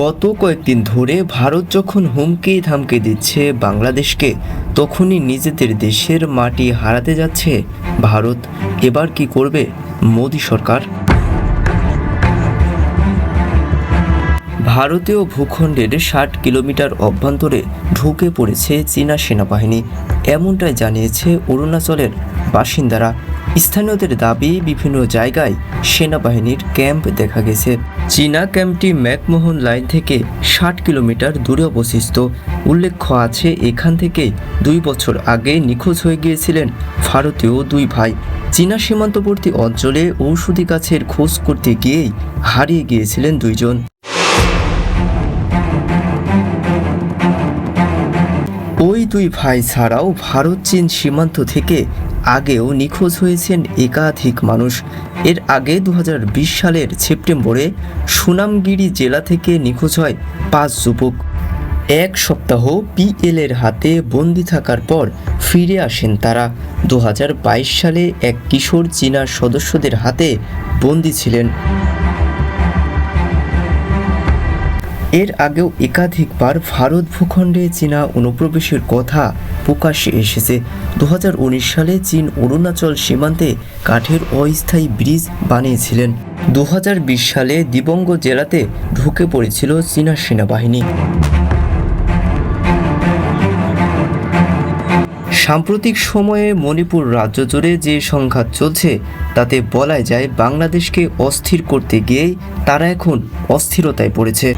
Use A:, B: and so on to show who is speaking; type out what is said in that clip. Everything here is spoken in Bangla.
A: গত কয়েকদিন ধরে ভারত যখন হুমকি ধামকি দিচ্ছে বাংলাদেশকে, তখনই নিজেদের দেশের মাটি হারাতে যাচ্ছে ভারত। এবার কি করবে মোদি সরকার? ভারতীয় ভূখণ্ডের ৬০ কিলোমিটার অভ্যন্তরে ঢুকে পড়েছে চীনা সেনাবাহিনী, এমনটাই জানিয়েছে অরুণাচলের বাসিন্দারা। স্থানীয়দের দাবি, বিভিন্ন জায়গায় সেনাবাহিনীর ক্যাম্প দেখা গেছে। চীনা ক্যাম্পটি ম্যাকমোহন লাইন থেকে ৬০ কিলোমিটার দূরে অবস্থিত। উল্লেখ্য আছে, এখান থেকে ২ বছর আগে নিখোঁজ হয়ে গিয়েছিলেন ভারতীয় দুই ভাই। চীনা সীমান্তবর্তী অঞ্চলে ঔষধি গাছের খোঁজ করতে গিয়েই হারিয়ে গিয়েছিলেন দুইজন। ওই দুই ভাই ছাড়াও ভারত চীন সীমান্ত থেকে আগেও নিখোঁজ হয়েছেন একাধিক মানুষ। এর আগে ২০২০ সালের সেপ্টেম্বরে সুনামগিরি জেলা থেকে নিখোঁজ হয় ৫ যুবক। এক সপ্তাহ পিএলের হাতে বন্দি থাকার পর ফিরে আসেন তারা। ২০২২ সালে এক কিশোর চীনা সদস্যদের হাতে বন্দি ছিলেন। এর আগেও একাধিকবার ভারত ভূখণ্ডে চীনা অনুপ্রবেশের কথা প্রকাশ্যে এসেছে। ২০১৯ সালে চীন অরুণাচল সীমান্তে কাঠের অস্থায়ী ব্রিজ বানিয়েছিলেন। ২০২০ সালে দিবঙ্গ জেলাতে ঢুকে পড়েছিল চীনা সেনাবাহিনী। সাম্প্রতিক সময়ে মণিপুর রাজ্য জুড়ে যে সংঘাত চলছে, তাতে বলা যায় বাংলাদেশকে অস্থির করতে গিয়েই তারা এখন অস্থিরতায় পড়েছে।